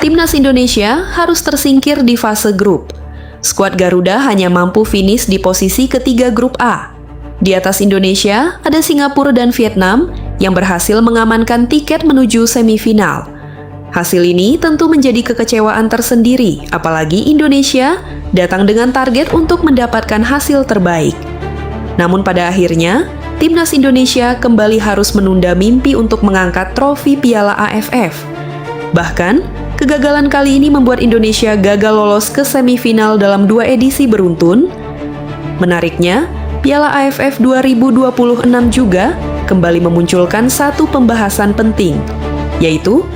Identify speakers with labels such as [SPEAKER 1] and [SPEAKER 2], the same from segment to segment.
[SPEAKER 1] Timnas Indonesia harus tersingkir di fase grup. Skuad Garuda hanya mampu finish di posisi ketiga grup A. Di atas Indonesia, ada Singapura dan Vietnam yang berhasil mengamankan tiket menuju semifinal. Hasil ini tentu menjadi kekecewaan tersendiri, apalagi Indonesia datang dengan target untuk mendapatkan hasil terbaik. Namun pada akhirnya, Timnas Indonesia kembali harus menunda mimpi untuk mengangkat trofi Piala AFF. Bahkan, kegagalan kali ini membuat Indonesia gagal lolos ke semifinal dalam 2 edisi beruntun. Menariknya, Piala AFF 2026 juga kembali memunculkan satu pembahasan penting, yaitu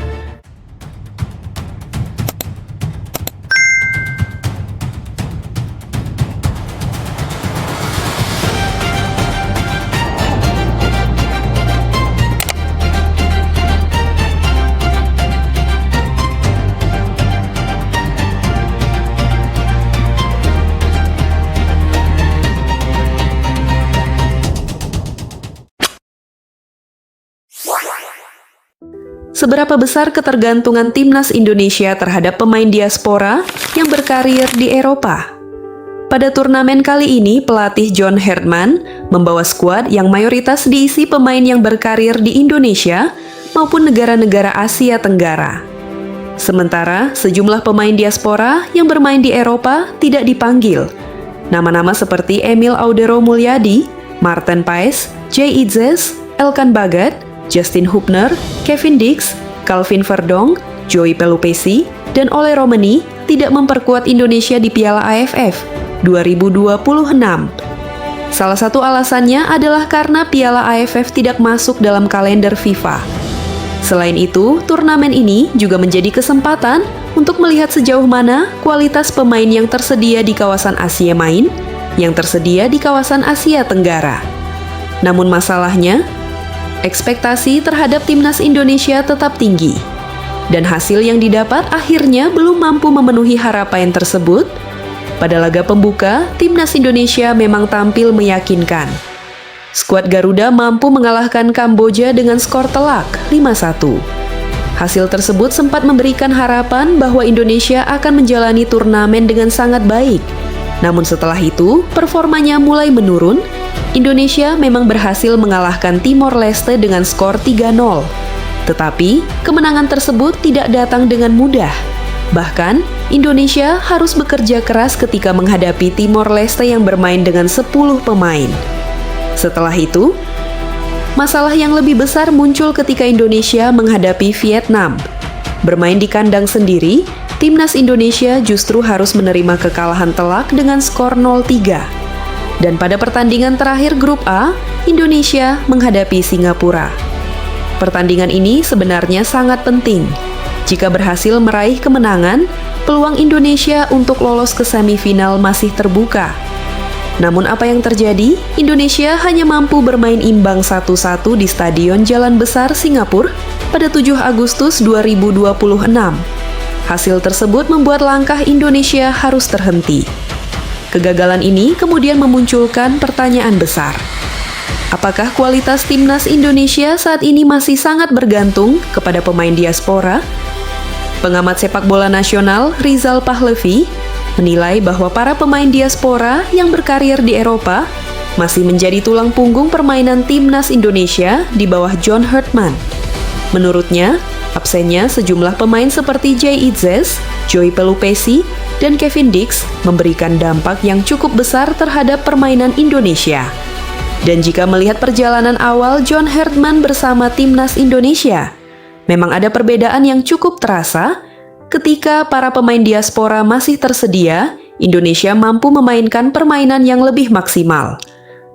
[SPEAKER 1] seberapa besar ketergantungan Timnas Indonesia terhadap pemain diaspora yang berkarir di Eropa. Pada turnamen kali ini, pelatih John Herdman membawa skuad yang mayoritas diisi pemain yang berkarir di Indonesia maupun negara-negara Asia Tenggara. Sementara, sejumlah pemain diaspora yang bermain di Eropa tidak dipanggil. Nama-nama seperti Emil Audero Mulyadi, Maarten Paes, Jay Itzes, Elkan Bagat, Justin Hubner, Kevin Dix, Calvin Verdonk, Joey Pelupesi, dan Ole Romani tidak memperkuat Indonesia di Piala AFF 2026. Salah satu alasannya adalah karena Piala AFF tidak masuk dalam kalender FIFA. Selain itu, turnamen ini juga menjadi kesempatan untuk melihat sejauh mana kualitas pemain yang tersedia di kawasan Asia main, yang tersedia di kawasan Asia Tenggara. Namun masalahnya, ekspektasi terhadap Timnas Indonesia tetap tinggi, dan hasil yang didapat akhirnya belum mampu memenuhi harapan tersebut. Pada laga pembuka, Timnas Indonesia memang tampil meyakinkan. Skuad Garuda mampu mengalahkan Kamboja dengan skor telak 5-1. Hasil tersebut sempat memberikan harapan bahwa Indonesia akan menjalani turnamen dengan sangat baik. Namun setelah itu, performanya mulai menurun. Indonesia memang berhasil mengalahkan Timor Leste dengan skor 3-0. Tetapi, kemenangan tersebut tidak datang dengan mudah. Bahkan, Indonesia harus bekerja keras ketika menghadapi Timor Leste yang bermain dengan 10 pemain. Setelah itu, masalah yang lebih besar muncul ketika Indonesia menghadapi Vietnam. Bermain di kandang sendiri, Timnas Indonesia justru harus menerima kekalahan telak dengan skor 0-3. Dan pada pertandingan terakhir grup A, Indonesia menghadapi Singapura. Pertandingan ini sebenarnya sangat penting. Jika berhasil meraih kemenangan, peluang Indonesia untuk lolos ke semifinal masih terbuka. Namun apa yang terjadi? Indonesia hanya mampu bermain imbang 1-1 di Stadion Jalan Besar Singapura pada 7 Agustus 2026. Hasil tersebut membuat langkah Indonesia harus terhenti. Kegagalan ini kemudian memunculkan pertanyaan besar. Apakah kualitas Timnas Indonesia saat ini masih sangat bergantung kepada pemain diaspora? Pengamat sepak bola nasional Rizal Pahlavi menilai bahwa para pemain diaspora yang berkarir di Eropa masih menjadi tulang punggung permainan Timnas Indonesia di bawah John Herdman. Menurutnya, absennya sejumlah pemain seperti Jay Itzes, Joey Pelupesi, dan Kevin Dix memberikan dampak yang cukup besar terhadap permainan Indonesia. Dan jika melihat perjalanan awal John Herdman bersama Timnas Indonesia, memang ada perbedaan yang cukup terasa. Ketika para pemain diaspora masih tersedia, Indonesia mampu memainkan permainan yang lebih maksimal.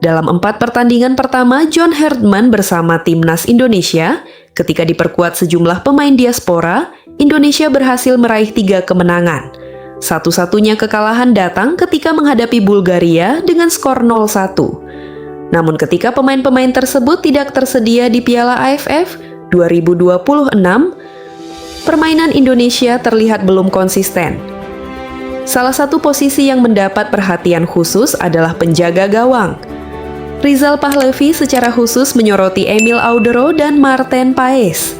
[SPEAKER 1] Dalam 4 pertandingan pertama John Herdman bersama Timnas Indonesia, ketika diperkuat sejumlah pemain diaspora, Indonesia berhasil meraih 3 kemenangan. Satu-satunya kekalahan datang ketika menghadapi Bulgaria dengan skor 0-1. Namun ketika pemain-pemain tersebut tidak tersedia di Piala AFF 2026, permainan Indonesia terlihat belum konsisten. Salah satu posisi yang mendapat perhatian khusus adalah penjaga gawang. Rizal Pahlavi secara khusus menyoroti Emil Audero dan Maarten Paes.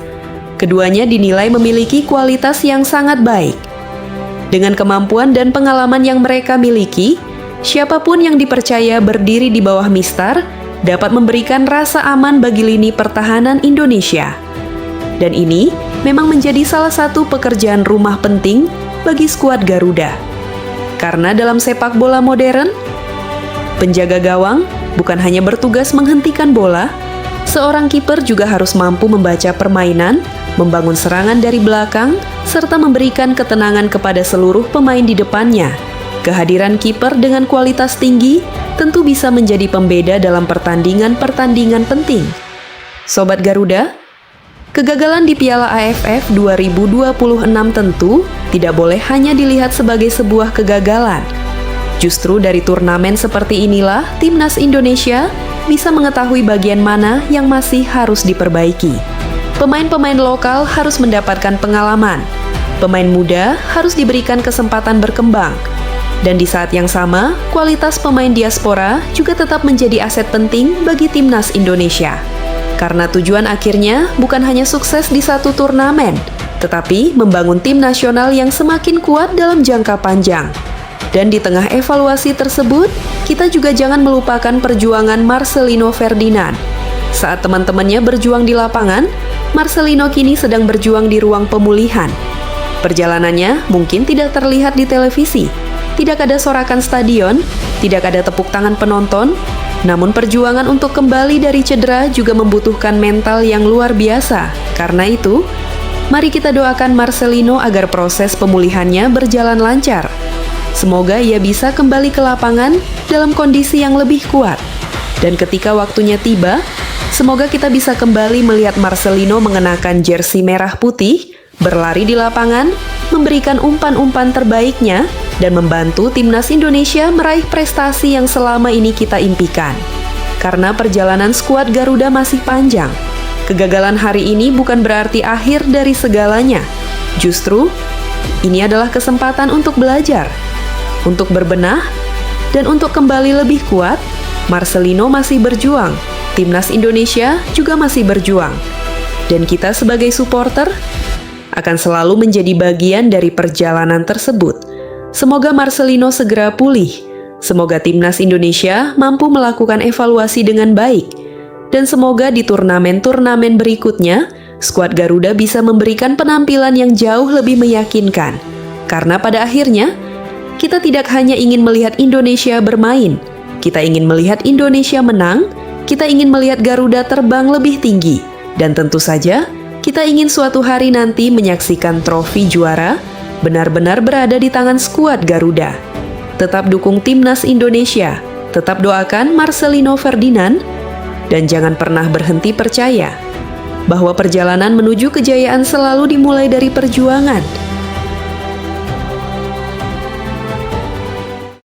[SPEAKER 1] Keduanya dinilai memiliki kualitas yang sangat baik. Dengan kemampuan dan pengalaman yang mereka miliki, siapapun yang dipercaya berdiri di bawah Mistar dapat memberikan rasa aman bagi lini pertahanan Indonesia. Dan ini memang menjadi salah satu pekerjaan rumah penting bagi skuad Garuda. Karena dalam sepak bola modern, penjaga gawang bukan hanya bertugas menghentikan bola, seorang kiper juga harus mampu membaca permainan, membangun serangan dari belakang, serta memberikan ketenangan kepada seluruh pemain di depannya. Kehadiran kiper dengan kualitas tinggi tentu bisa menjadi pembeda dalam pertandingan-pertandingan penting. Sobat Garuda, kegagalan di Piala AFF 2026 tentu tidak boleh hanya dilihat sebagai sebuah kegagalan. Justru dari turnamen seperti inilah Timnas Indonesia bisa mengetahui bagian mana yang masih harus diperbaiki. Pemain-pemain lokal harus mendapatkan pengalaman. Pemain muda harus diberikan kesempatan berkembang. Dan di saat yang sama, kualitas pemain diaspora juga tetap menjadi aset penting bagi Timnas Indonesia. Karena tujuan akhirnya bukan hanya sukses di satu turnamen, tetapi membangun tim nasional yang semakin kuat dalam jangka panjang. Dan di tengah evaluasi tersebut, kita juga jangan melupakan perjuangan Marcelino Ferdinand. Saat teman-temannya berjuang di lapangan, Marcelino kini sedang berjuang di ruang pemulihan. Perjalanannya mungkin tidak terlihat di televisi, tidak ada sorakan stadion, tidak ada tepuk tangan penonton, namun perjuangan untuk kembali dari cedera juga membutuhkan mental yang luar biasa. Karena itu, mari kita doakan Marcelino agar proses pemulihannya berjalan lancar. Semoga ia bisa kembali ke lapangan dalam kondisi yang lebih kuat. Dan ketika waktunya tiba, semoga kita bisa kembali melihat Marcelino mengenakan jersey merah putih, berlari di lapangan, memberikan umpan-umpan terbaiknya, dan membantu Timnas Indonesia meraih prestasi yang selama ini kita impikan. Karena perjalanan skuad Garuda masih panjang, kegagalan hari ini bukan berarti akhir dari segalanya. Justru, ini adalah kesempatan untuk belajar, untuk berbenah, dan untuk kembali lebih kuat. Marcelino masih berjuang, Timnas Indonesia juga masih berjuang. Dan kita sebagai supporter akan selalu menjadi bagian dari perjalanan tersebut. Semoga Marcelino segera pulih. Semoga Timnas Indonesia mampu melakukan evaluasi dengan baik. Dan semoga di turnamen-turnamen berikutnya, skuad Garuda bisa memberikan penampilan yang jauh lebih meyakinkan. Karena pada akhirnya, kita tidak hanya ingin melihat Indonesia bermain, kita ingin melihat Indonesia menang, kita ingin melihat Garuda terbang lebih tinggi, dan tentu saja kita ingin suatu hari nanti menyaksikan trofi juara benar-benar berada di tangan skuad Garuda. Tetap dukung Timnas Indonesia, tetap doakan Marcelino Ferdinand, dan jangan pernah berhenti percaya bahwa perjalanan menuju kejayaan selalu dimulai dari perjuangan.